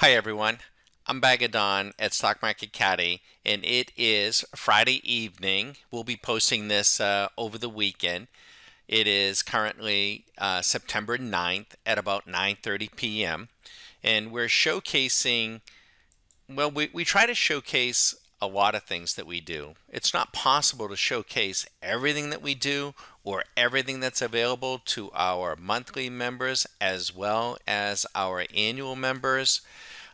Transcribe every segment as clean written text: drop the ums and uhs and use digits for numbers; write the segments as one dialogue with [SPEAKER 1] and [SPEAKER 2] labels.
[SPEAKER 1] Hi everyone, I'm Bagadon at Stock Market Caddy, and it is Friday evening. We'll be posting this over the weekend. It is currently September 9th at about 9:30 p.m. and we're showcasing, well, we try to showcase a lot of things that we do. It's not possible to showcase everything that we do or everything that's available to our monthly members as well as our annual members.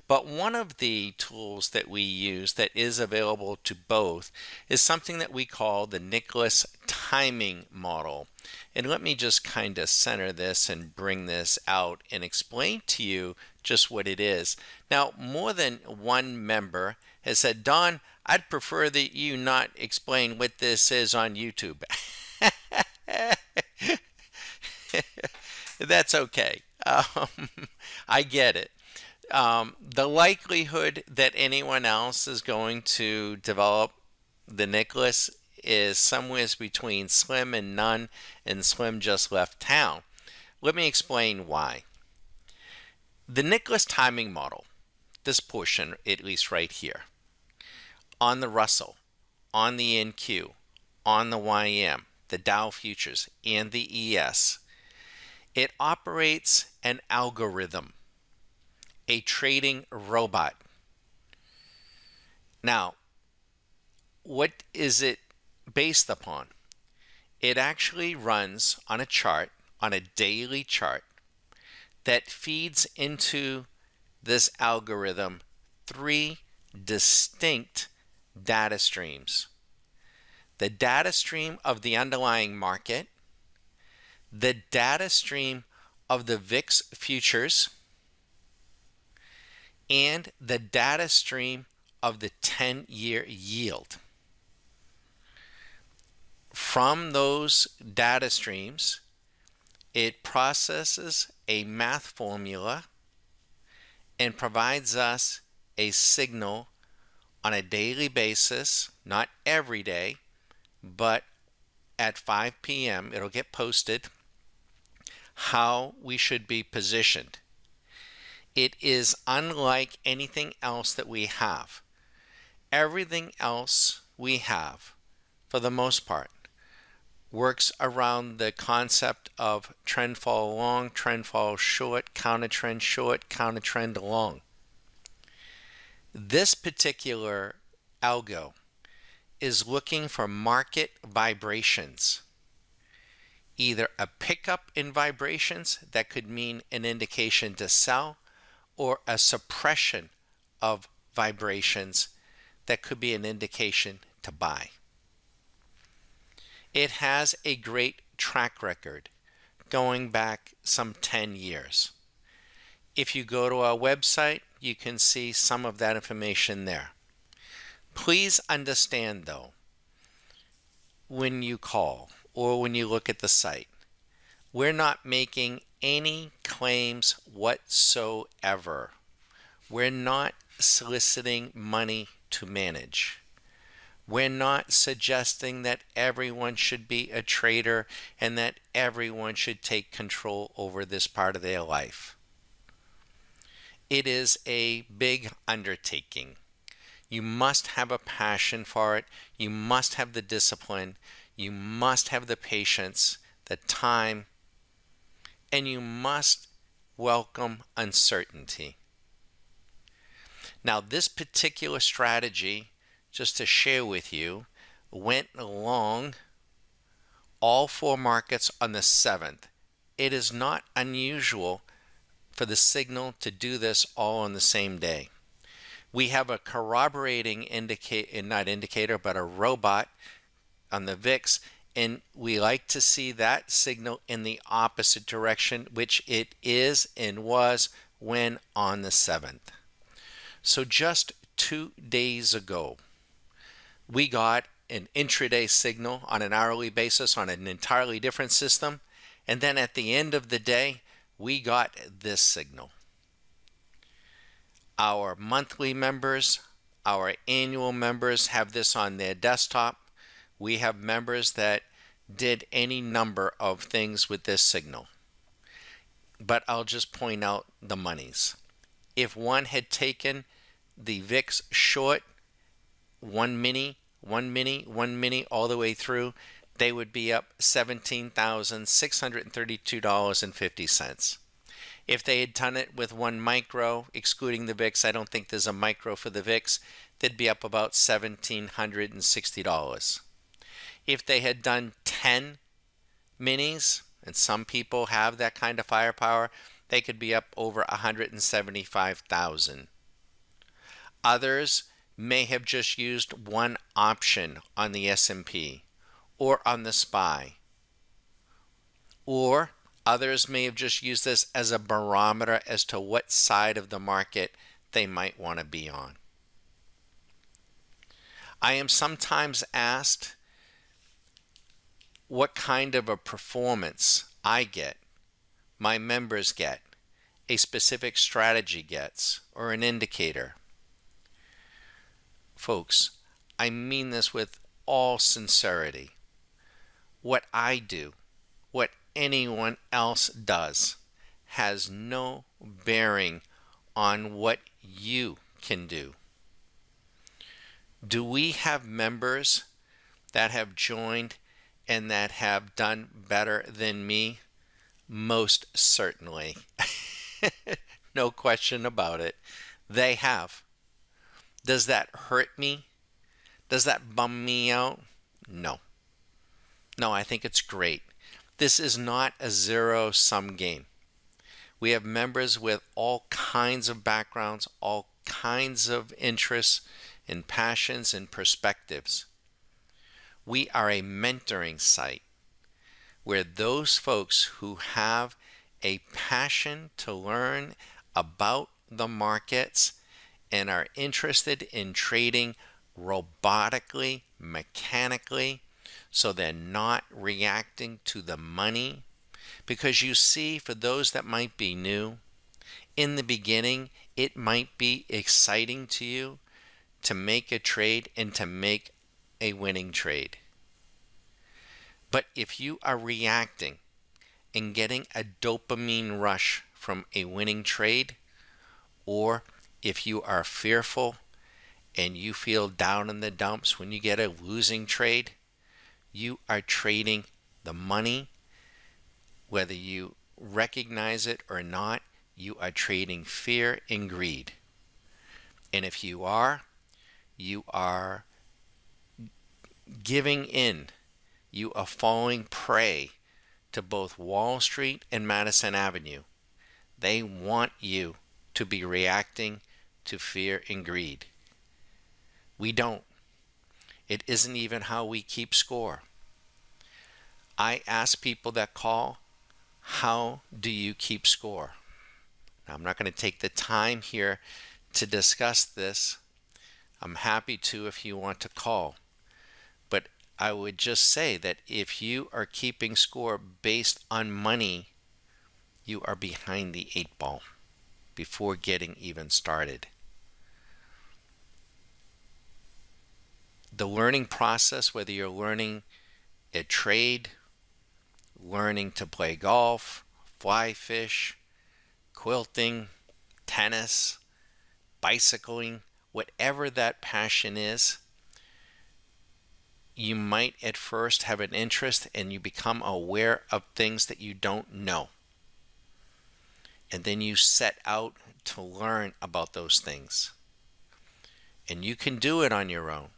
[SPEAKER 1] But one of the tools that we use that is available to both is something that we call the Nicklaus timing model. And let me just kind of center this and bring this out and explain to you just what it is. Now, more than one member has said, Don, I'd prefer that you not explain what this is on YouTube. That's okay. I get it. The likelihood that anyone else is going to develop the Nicklaus is somewhere between slim and none, and slim just left town. Let me explain why. The Nicklaus timing model, this portion, at least right here, on the Russell, on the NQ, on the YM, the Dow Futures, and the ES, it operates an algorithm, a trading robot. Now, what is it based upon? It actually runs on a chart, on a daily chart, that feeds into this algorithm three distinct data streams. The data stream of the underlying market, the data stream of the VIX futures, and the data stream of the 10-year yield. From those data streams, it processes a math formula and provides us a signal on a daily basis, not every day, but at 5 p.m. it'll get posted, how we should be positioned. It is unlike anything else that we have. Everything else we have, for the most part, works around the concept of trend follow long, trend follow short, counter trend long. This particular algo is looking for market vibrations. Either a pickup in vibrations that could mean an indication to sell, or a suppression of vibrations that could be an indication to buy. It has a great track record going back some 10 years. If you go to our website, you can see some of that information there. Please understand though, when you call or when you look at the site, we're not making any claims whatsoever. We're not soliciting money to manage. We're not suggesting that everyone should be a trader and that everyone should take control over this part of their life. It is a big undertaking. You must have a passion for it. You must have the discipline. You must have the patience, the time, and you must welcome uncertainty. Now, this particular strategy, just to share with you, went along all four markets on the 7th. It is not unusual for the signal to do this all on the same day. We have a corroborating not indicator, but a robot on the VIX, and we like to see that signal in the opposite direction, which it is and was when on the 7th. So just 2 days ago, we got an intraday signal on an hourly basis on an entirely different system, and then at the end of the day, we got this signal. Our monthly members, our annual members have this on their desktop. We have members that did any number of things with this signal. But I'll just point out the monies. If one had taken the VIX short, one mini, all the way through, they would be up $17,632.50. If they had done it with one micro, excluding the VIX, I don't think there's a micro for the VIX, they'd be up about $1,760. If they had done 10 minis, and some people have that kind of firepower, they could be up over 175,000. Others may have just used one option on the S&P or on the SPY, or others may have just used this as a barometer as to what side of the market they might want to be on. I am sometimes asked what kind of a performance I get, my members get, a specific strategy gets, or an indicator. Folks, I mean this with all sincerity. What I do, what anyone else does, has no bearing on what you can do. Do we have members that have joined and that have done better than me? Most certainly. No question about it. They have. Does that hurt me? Does that bum me out? No. No, I think it's great. This is not a zero-sum game. We have members with all kinds of backgrounds, all kinds of interests and passions and perspectives. We are a mentoring site where those folks who have a passion to learn about the markets and are interested in trading robotically, mechanically, so they're not reacting to the money. Because you see, for those that might be new, in the beginning, it might be exciting to you to make a trade and to make a winning trade. But if you are reacting and getting a dopamine rush from a winning trade, or if you are fearful and you feel down in the dumps when you get a losing trade, you are trading the money. Whether you recognize it or not, you are trading fear and greed. And if you are giving in. You are falling prey to both Wall Street and Madison Avenue. They want you to be reacting to fear and greed. We don't. It isn't even how we keep score. I ask people that call, how do you keep score? Now, I'm not going to take the time here to discuss this. I'm happy to if you want to call. But I would just say that if you are keeping score based on money, you are behind the 8 ball before getting even started. The learning process, whether you're learning a trade, learning to play golf, fly fish, quilting, tennis, bicycling, whatever that passion is, you might at first have an interest and you become aware of things that you don't know. And then you set out to learn about those things. And you can do it on your own.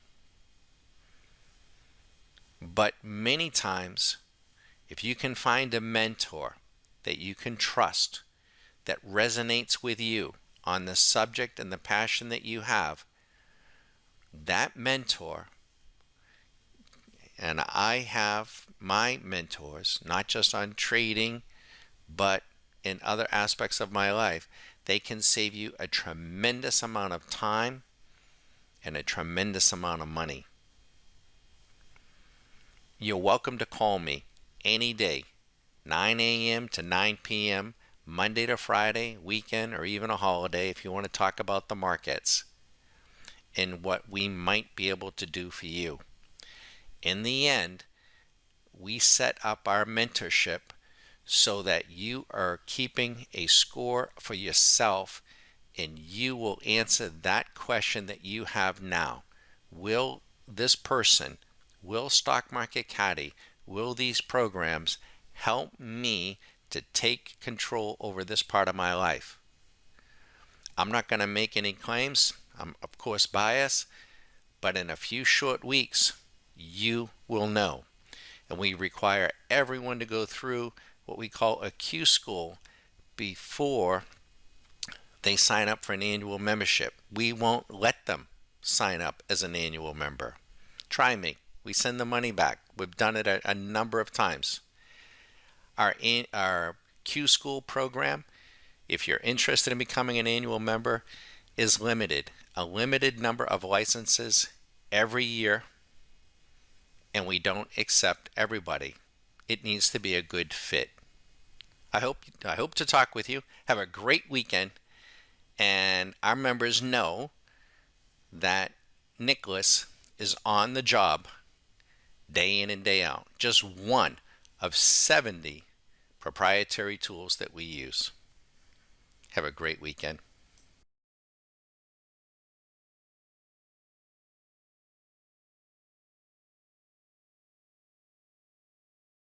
[SPEAKER 1] But many times, if you can find a mentor that you can trust, that resonates with you on the subject and the passion that you have, that mentor, and I have my mentors, not just on trading, but in other aspects of my life, they can save you a tremendous amount of time and a tremendous amount of money. You're welcome to call me any day, 9 a.m. to 9 p.m., Monday to Friday, weekend, or even a holiday if you want to talk about the markets and what we might be able to do for you. In the end, we set up our mentorship so that you are keeping a score for yourself and you will answer that question that you have now. Will this person, will Stock Market Caddy, will these programs help me to take control over this part of my life? I'm not going to make any claims. I'm, of course, biased, but in a few short weeks, you will know. And we require everyone to go through what we call a Q school before they sign up for an annual membership. We won't let them sign up as an annual member. Try me. We send the money back. We've done it a number of times. Our Q School program, if you're interested in becoming an annual member, is limited. A limited number of licenses every year, and we don't accept everybody. It needs to be a good fit. I hope to talk with you. Have a great weekend. And our members know that Nicklaus is on the job day in and day out. Just one of 70 proprietary tools that we use. Have a great weekend.